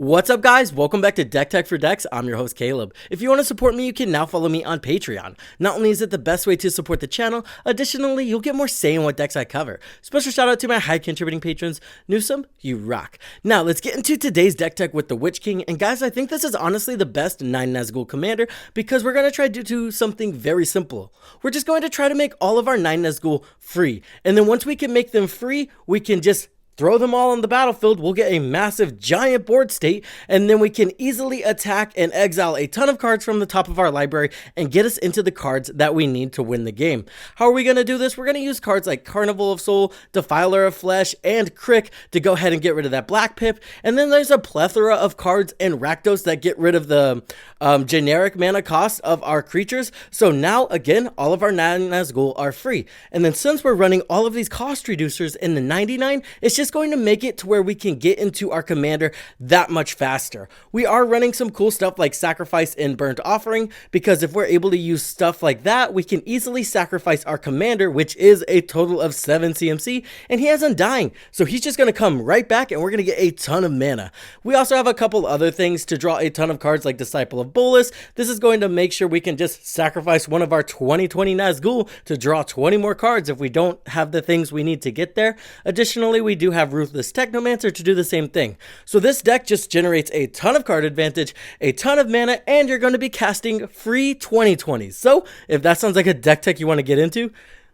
What's up, guys? Welcome back to Deck Tech for Decks. I'm your host, Caleb. If you want to support me, you can now follow me on Patreon. Not only is it the best way to support the channel, additionally, you'll get more say in what decks I cover. Special shout out to my high contributing patrons. Newsome, you rock. Now, let's get into today's Deck Tech with the Witch King. And guys, I think this is honestly the best 9 Nazgûl commander because we're going to try to do something very simple. We're just going to try to make all of our 9 Nazgûl free. And then once we can make them free, we can just throw them all on the battlefield, we'll get a massive giant board state, and then we can easily attack and exile a ton of cards from the top of our library and get us into the cards that we need to win the game. How are we going to do this? We're going to use cards like Carnival of Soul, Defiler of Flesh, and Crick to go ahead and get rid of that black pip. And then there's a plethora of cards and Rakdos that get rid of the generic mana cost of our creatures. So now, again, all of our 9 Nazgûl are free. And then since we're running all of these cost reducers in the 99, it's just going to make it to where we can get into our commander that much faster. We are running some cool stuff like Sacrifice and Burnt Offering, because if we're able to use stuff like that, we can easily sacrifice our commander, which is a total of 7 CMC, and he has Undying. So he's just going to come right back and we're going to get a ton of mana. We also have a couple other things to draw a ton of cards like Disciple of Bolas. This is going to make sure we can just sacrifice one of our 2020 Nazgûl to draw 20 more cards if we don't have the things we need to get there. Additionally, we do have Ruthless Technomancer to do the same thing. So this deck just generates a ton of card advantage, a ton of mana, and you're going to be casting free 2020s. So if that sounds like a deck tech you want to get into,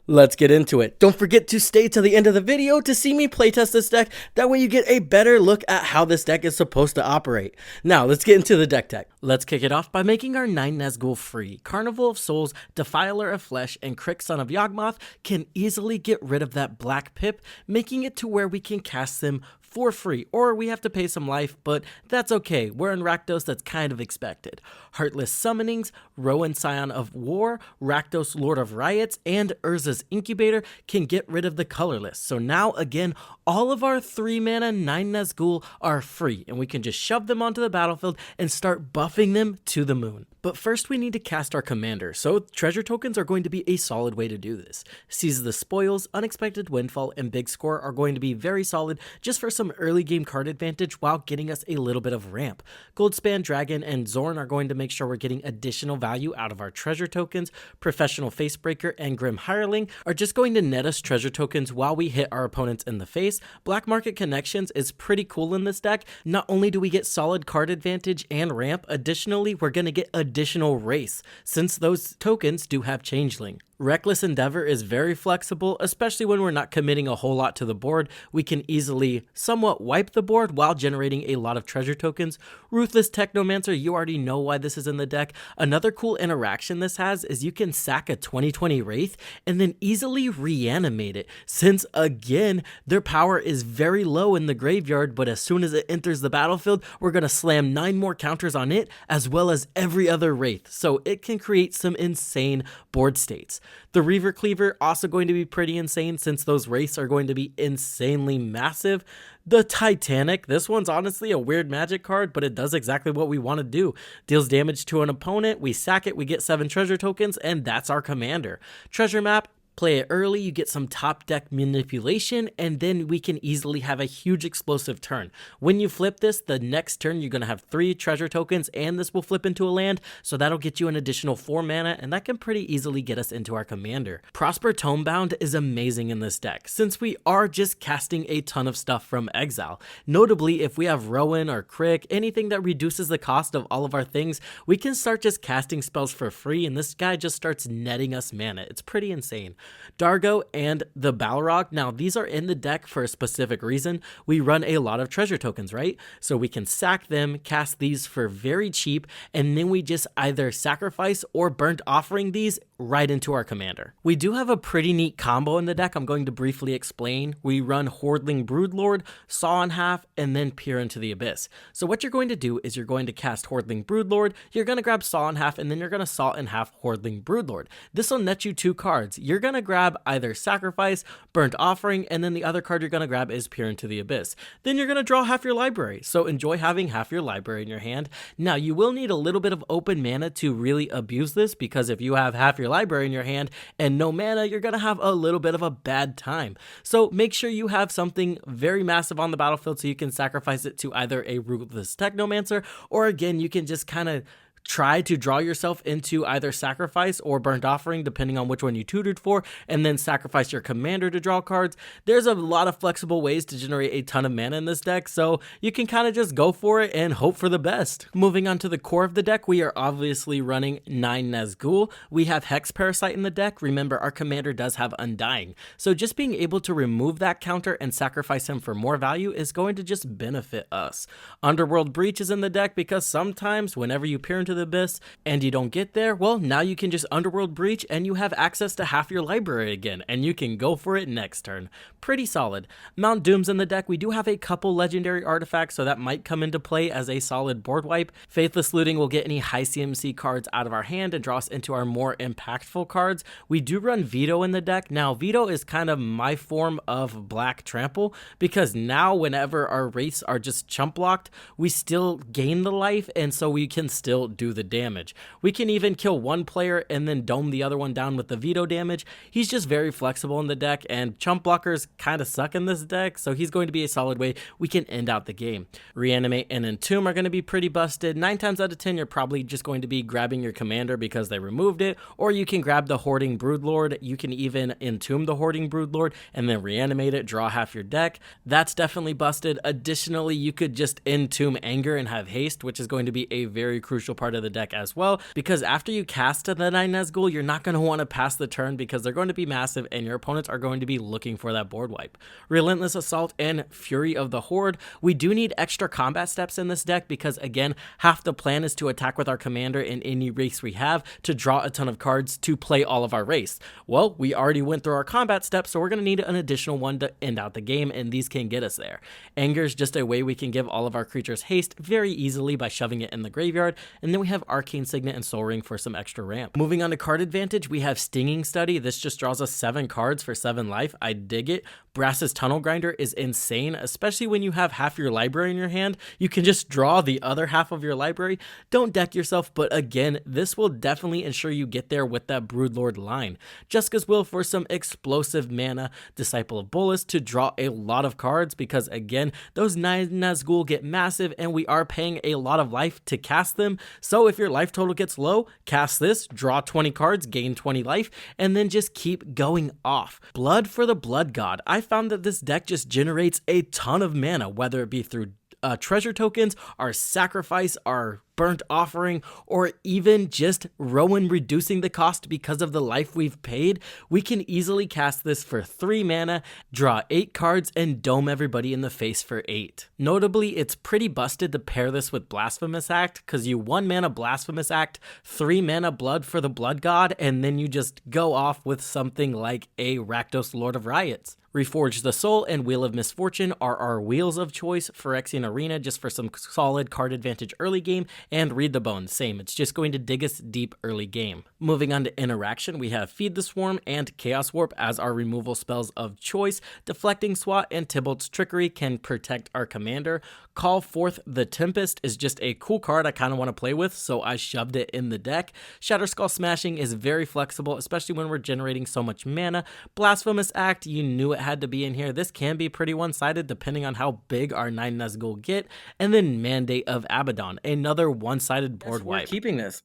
let's get into it. Don't forget to stay till the end of the video to see me playtest this deck. That way you get a better look at how this deck is supposed to operate. Now, let's get into the deck tech. Let's kick it off by making our 9 Nazgûl free. Carnival of Souls, Defiler of Flesh, and Crick, Son of Yawgmoth can easily get rid of that black pip, making it to where we can cast them for free, or we have to pay some life, but that's okay. We're in Rakdos, that's kind of expected. Heartless Summonings, Rowan Scion of War, Rakdos Lord of Riots, and Urza's Incubator can get rid of the colorless. So now, again, all of our 3 mana 9 Nazgûl are free, and we can just shove them onto the battlefield and start buffing them to the moon. But first we need to cast our commander, so treasure tokens are going to be a solid way to do this. Seize the Spoils, Unexpected Windfall, and Big Score are going to be very solid just for some early game card advantage while getting us a little bit of ramp. Goldspan Dragon and Zorn are going to make sure we're getting additional value out of our treasure tokens. Professional Facebreaker and Grim Hireling are just going to net us treasure tokens while we hit our opponents in the face. Black Market Connections is pretty cool in this deck. Not only do we get solid card advantage and ramp, additionally we're going to get additional race, since those tokens do have Changeling. Reckless Endeavor is very flexible, especially when we're not committing a whole lot to the board. We can easily somewhat wipe the board while generating a lot of treasure tokens. Ruthless Technomancer, you already know why this is in the deck. Another cool interaction this has is you can sack a 2020 Wraith and then easily reanimate it, since again, their power is very low in the graveyard, but as soon as it enters the battlefield, we're going to slam 9 more counters on it, as well as every other Wraith, so it can create some insane board states. The Reaver Cleaver also going to be pretty insane since those wraiths are going to be insanely massive. The Titanic, this one's honestly a weird magic card, but it does exactly what we want to do. Deals damage to an opponent, we sack it, we get 7 treasure tokens, and that's our commander. Treasure Map, play it early, you get some top deck manipulation, and then we can easily have a huge explosive turn. When you flip this, the next turn you're going to have 3 treasure tokens, and this will flip into a land, so that'll get you an additional 4 mana, and that can pretty easily get us into our commander. Prosper Tomebound is amazing in this deck, since we are just casting a ton of stuff from exile. Notably, if we have Rowan or Crick, anything that reduces the cost of all of our things, we can start just casting spells for free, and this guy just starts netting us mana. It's pretty insane. Dargo and the Balrog, now these are in the deck for a specific reason. We run a lot of treasure tokens, right? So we can sack them, cast these for very cheap, and then we just either sacrifice or burnt offering these right into our commander. We do have a pretty neat combo in the deck I'm going to briefly explain. We run Hordling Broodlord, Saw in Half, and then Peer into the Abyss. So what you're going to do is you're going to cast Hordling Broodlord, you're going to grab Saw in Half, and then you're going to Saw in Half Hordling Broodlord. This will net you 2 cards. You're going to grab either Sacrifice, Burnt Offering, and then the other card you're going to grab is Peer into the Abyss. Then you're going to draw half your library, so enjoy having half your library in your hand. Now, you will need a little bit of open mana to really abuse this, because if you have half your library in your hand and no mana, you're going to have a little bit of a bad time. So make sure you have something very massive on the battlefield so you can sacrifice it to either a Ruthless Technomancer, or again, you can just kind of try to draw yourself into either Sacrifice or Burnt Offering, depending on which one you tutored for, and then sacrifice your commander to draw cards. There's a lot of flexible ways to generate a ton of mana in this deck, so you can kind of just go for it and hope for the best. Moving on to the core of the deck, we are obviously running 9 Nazgûl. We have Hex Parasite in the deck. Remember, our commander does have Undying, so just being able to remove that counter and sacrifice him for more value is going to just benefit us. Underworld Breach is in the deck because sometimes whenever you peer into the Abyss and you don't get there, well, now you can just Underworld Breach and you have access to half your library again, and you can go for it next turn. Pretty solid. Mount Doom's in the deck. We do have a couple legendary artifacts, so that might come into play as a solid board wipe. Faithless Looting will get any high CMC cards out of our hand and draw us into our more impactful cards. We do run Veto in the deck. Now, Veto is kind of my form of Black Trample, because now whenever our wraiths are just chump blocked, we still gain the life, and so we can still do the damage. We can even kill one player and then dome the other one down with the Veto damage. He's just very flexible in the deck, and chump blockers kind of suck in this deck, so he's going to be a solid way we can end out the game. Reanimate and Entomb are going to be pretty busted. 9 times out of 10, you're probably just going to be grabbing your commander because they removed it, or you can grab the Hoarding Broodlord. You can even Entomb the Hoarding Broodlord and then reanimate it, draw half your deck. That's definitely busted. Additionally, you could just Entomb Anger and have haste, which is going to be a very crucial part of the deck as well, because after you cast the 9 Nazgûl, you're not going to want to pass the turn because they're going to be massive and your opponents are going to be looking for that board wipe. Relentless Assault and Fury of the Horde. We do need extra combat steps in this deck because, again, half the plan is to attack with our commander in any race we have to draw a ton of cards to play all of our race. Well, we already went through our combat steps, so we're going to need an additional one to end out the game, and these can get us there. Anger is just a way we can give all of our creatures haste very easily by shoving it in the graveyard, and then we have Arcane Signet and Soul Ring for some extra ramp. Moving on to card advantage, we have Stinging Study. This just draws us 7 cards for 7 life. I dig it. Brass's Tunnel Grinder is insane, especially when you have half your library in your hand. You can just draw the other half of your library. Don't deck yourself, but again, this will definitely ensure you get there with that Broodlord line. Jessica's Will for some explosive mana. Disciple of Bolas to draw a lot of cards because, again, those 9 Nazgûl get massive and we are paying a lot of life to cast them. So if your life total gets low, cast this, draw 20 cards, gain 20 life, and then just keep going off. Blood for the Blood God. I found that this deck just generates a ton of mana, whether it be through treasure tokens, our sacrifice, our burnt offering, or even just Rowan reducing the cost because of the life we've paid. We can easily cast this for 3 mana, draw 8 cards, and dome everybody in the face for 8. Notably, it's pretty busted to pair this with Blasphemous Act, because you 1 mana Blasphemous Act, 3 mana Blood for the Blood God, and then you just go off with something like a Rakdos Lord of Riots. Reforge the Soul and Wheel of Misfortune are our wheels of choice. Phyrexian Arena just for some solid card advantage early game, and Read the Bones, same, it's just going to dig us deep early game. Moving on to interaction, we have Feed the Swarm and Chaos Warp as our removal spells of choice. Deflecting Swat and Tybalt's Trickery can protect our commander. Call Forth the Tempest is just a cool card I kind of want to play with, so I shoved it in the deck. Shatterskull Smashing is very flexible, especially when we're generating so much mana. Blasphemous Act, you knew it had to be in here. This can be pretty one-sided depending on how big our 9 Nazgûl get. And then Mandate of Abaddon, another one-sided board wipe. We're keeping this.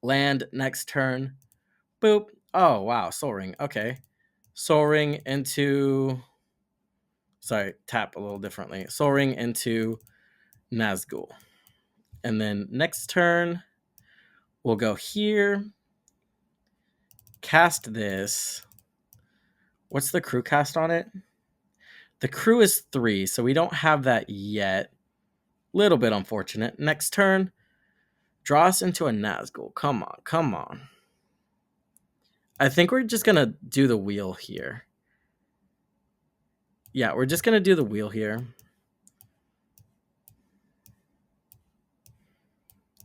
Land next turn. Boop. Oh, wow. Soul Ring. Okay. Soul Ring into... Sorry, tap a little differently. Soul Ring into Nazgûl. And then next turn, we'll go here. Cast this. What's the crew cast on it? The crew is 3, so we don't have that yet. Little bit unfortunate. Next turn, draw us into a Nazgûl. Come on, come on. I think we're just going to do the wheel here. Yeah, we're just going to do the wheel here.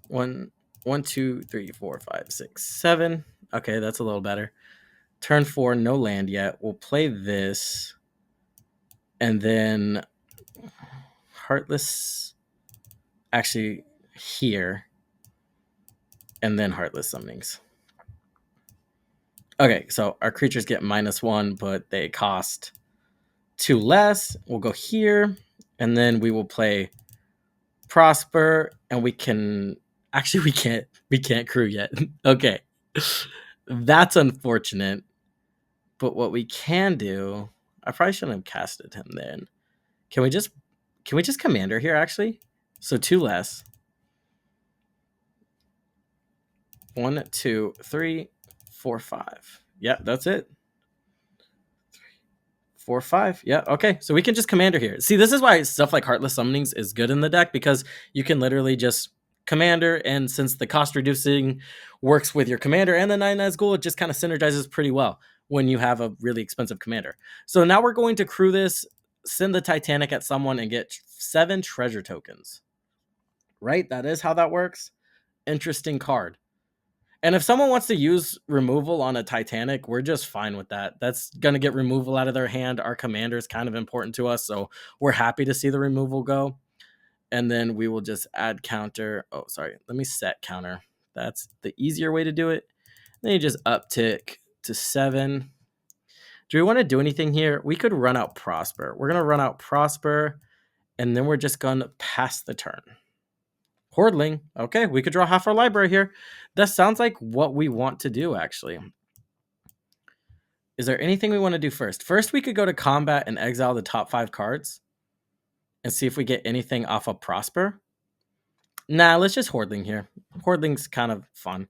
1, 2, 3, 4, 5, 6, 7. Okay, that's a little better. Turn 4, no land yet. We'll play this. And then Heartless, actually here. And then Heartless Summonings. Okay, so our creatures get -1, but they cost 2 less. We'll go here. And then we will play Prosper. And we can... Actually, we can't crew yet. Okay. That's unfortunate. But what we can do... I probably shouldn't have casted him then. Can we just commander here, actually? So 2 less. 1, 2, 3, 4, 5. Yeah, that's it. 4, 5. Yeah, okay. So we can just commander here. See, this is why stuff like Heartless Summonings is good in the deck, because you can literally just commander, and since the cost reducing works with your commander and the 9 Nazgûl, it just kind of synergizes pretty well when you have a really expensive commander. So now we're going to crew this, send the Titanic at someone, and get 7 treasure tokens. Right? That is how that works. Interesting card. And if someone wants to use removal on a Titanic, we're just fine with that. That's going to get removal out of their hand. Our commander is kind of important to us, so we're happy to see the removal go. And then we will just add counter. Oh, sorry. Let me set counter. That's the easier way to do it. Then you just uptick to 7. Do we want to do anything here? We could run out Prosper. We're going to run out Prosper, and then we're just going to pass the turn. Hordling. Okay, we could draw half our library here. That sounds like what we want to do, actually. Is there anything we want to do first? First, we could go to combat and exile the top 5 cards and see if we get anything off of Prosper. Nah, let's just Hordling here. Hordling's kind of fun.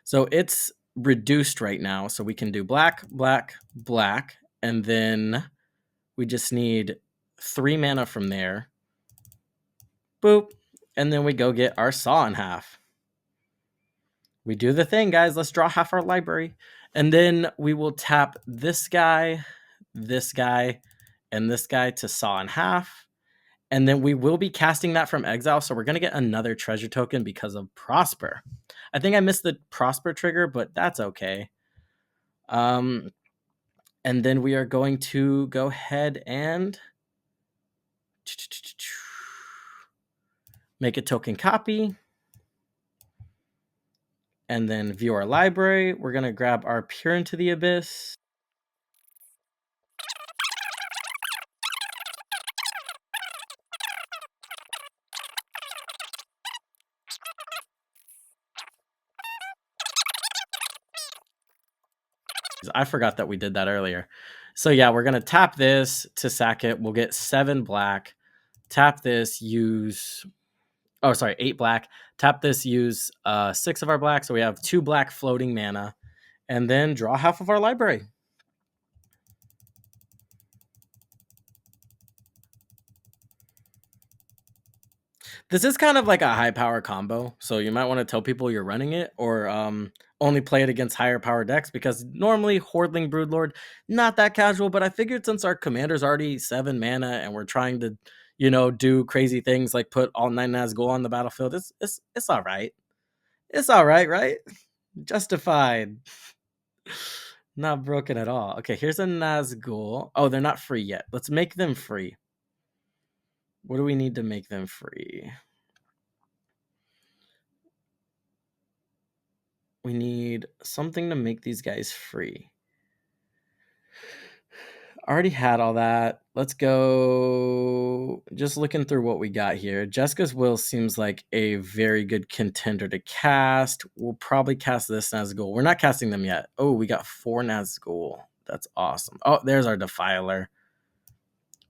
So it's reduced right now, so we can do black, black, black, and then we just need 3 mana from there. Boop. And then we go get our Saw in half. We do the thing, guys. Let's draw half our library. And then we will tap this guy, and this guy to Saw in half. And then we will be casting that from exile. So we're going to get another treasure token because of Prosper. I think I missed the Prosper trigger, but that's okay. And then we are going to go ahead and make a token copy. And then view our library. We're going to grab our Peer into the Abyss. I forgot that we did that earlier. So yeah, we're going to tap this to sack it. We'll get 7 black. Tap this, use... Oh, sorry, 8 black. Tap this, use 6 of our black. So we have 2 black floating mana. And then draw half of our library. This is kind of like a high power combo. So you might want to tell people you're running it, or only play it against higher power decks, because normally Hordling Broodlord, not that casual, but I figured since our commander's already 7 mana and we're trying to, do crazy things like put all 9 Nazgûl on the battlefield, it's all right. It's all right, right? Justified. Not broken at all. Okay, here's a Nazgûl. Oh, they're not free yet. Let's make them free. What do we need to make them free? We need something to make these guys free. Already had all that. Let's go. Just looking through what we got here. Jessica's Will seems like a very good contender to cast. We'll probably cast this Nazgûl. We're not casting them yet. Oh, we got 4 Nazgûl. That's awesome. Oh, there's our Defiler.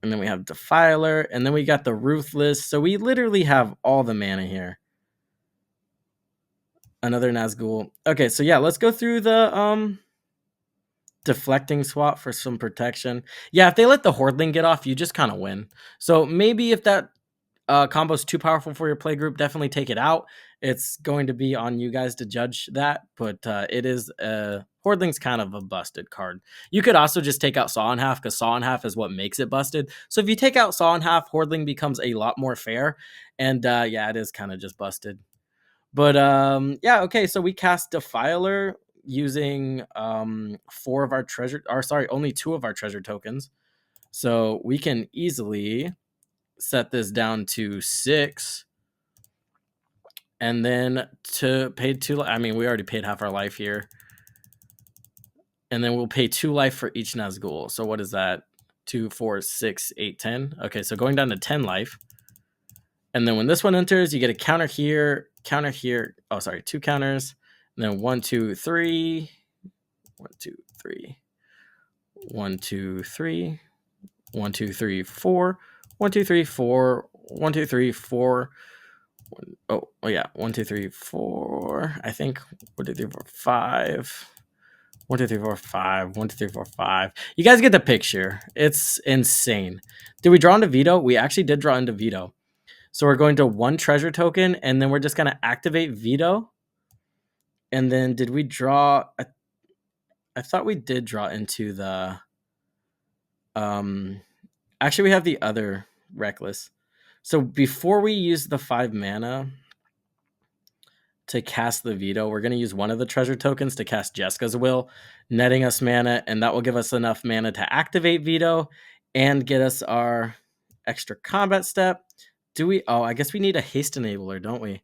And then we have Defiler. And then we got the Ruthless. So we literally have all the mana here. Another Nazgûl. Okay, so yeah, let's go through the deflecting swap for some protection. Yeah, if they let the Hordling get off, you just kind of win. So maybe if that combo is too powerful for your play group, definitely take it out. It's going to be on you guys to judge that, but it is Hordling's kind of a busted card. You could also just take out Saw in half, because Saw in half is what makes it busted. So if you take out Saw in half, Hordling becomes a lot more fair. And yeah, it is kind of just busted. But yeah, okay, so we cast Defiler. using four of our treasure, or sorry, only two of our treasure tokens. So we can easily set this down to 6. And then to pay 2, I mean, we already paid half our life here. And then we'll pay 2 life for each Nazgûl. So what is that? 2, 4, 6, 8, 10. Okay, so going down to 10 life. And then when this one enters, you get a counter here, counter here. Oh, sorry, 2 counters. And then 1, 2, 3. 1, 2, 3. 1, 2, 3. 1, 2, 3, 4. 1, 2, 3, 4. 1, 2, 3, 4. Oh yeah, 1, 2, 3, 4. I think 1, 2, 3, 4, 5. 1, 2, 3, 4, 5. 1, 2, 3, 4, 5. You guys get the picture. It's insane. Did we draw into veto? We actually did draw into veto. So we're going to 1 treasure token, and then we're just going to activate veto. And then did we draw? I thought we did draw into the. Actually, we have the other reckless. So before we use the 5 mana to cast the veto, we're going to use one of the treasure tokens to cast Jeska's Will, netting us mana, and that will give us enough mana to activate veto and get us our extra combat step. Do we? Oh, I guess we need a haste enabler, don't we?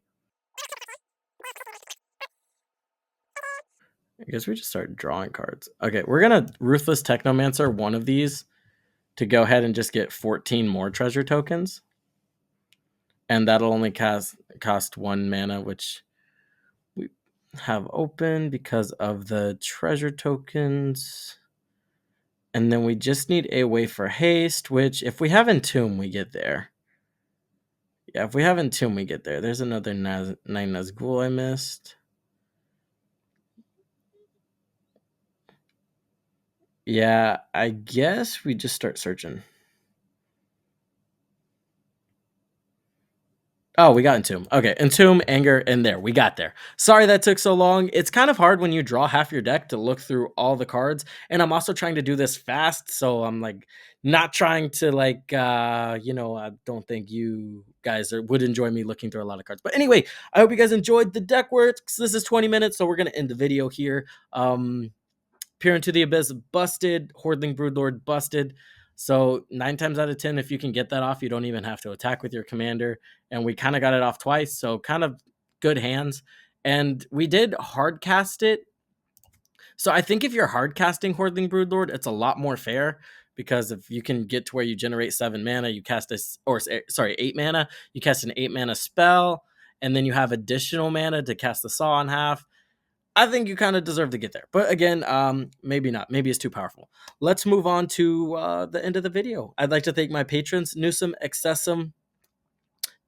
I guess we just start drawing cards. Okay, we're going to Ruthless Technomancer one of these to go ahead and just get 14 more treasure tokens. And that'll only cost 1 mana, which we have open because of the treasure tokens. And then we just need a way for haste, which if we have Entomb, we get there. Yeah, if we have Entomb, we get there. There's another 9 Nazgûl I missed. Yeah, I guess we just start searching. Oh, we got Entomb. Okay, Entomb, Anger, and there. We got there. Sorry that took so long. It's kind of hard when you draw half your deck to look through all the cards. And I'm also trying to do this fast, so I'm like not trying to like I don't think you guys would enjoy me looking through a lot of cards. But anyway, I hope you guys enjoyed the deck works. This is 20 minutes, so we're gonna end the video here. Peer into the Abyss busted, Hordling Broodlord busted. So 9 times out of 10, if you can get that off, you don't even have to attack with your commander. And we kind of got it off twice, so kind of good hands. And we did hard cast it. So I think if you're hard casting Hordling Broodlord, it's a lot more fair, because if you can get to where you generate 7 mana, you cast 8 mana, you cast an 8 mana spell, and then you have additional mana to cast the Saw on half. I think you kind of deserve to get there. But again, maybe not. Maybe it's too powerful. Let's move on to the end of the video. I'd like to thank my patrons, Newsome, Excessum,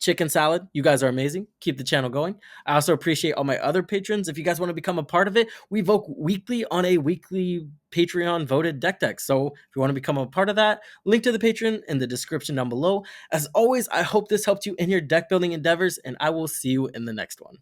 Chicken Salad. You guys are amazing. Keep the channel going. I also appreciate all my other patrons. If you guys want to become a part of it, we vote weekly on a weekly Patreon voted deck. So if you want to become a part of that, link to the Patreon in the description down below. As always, I hope this helped you in your deck building endeavors, and I will see you in the next one.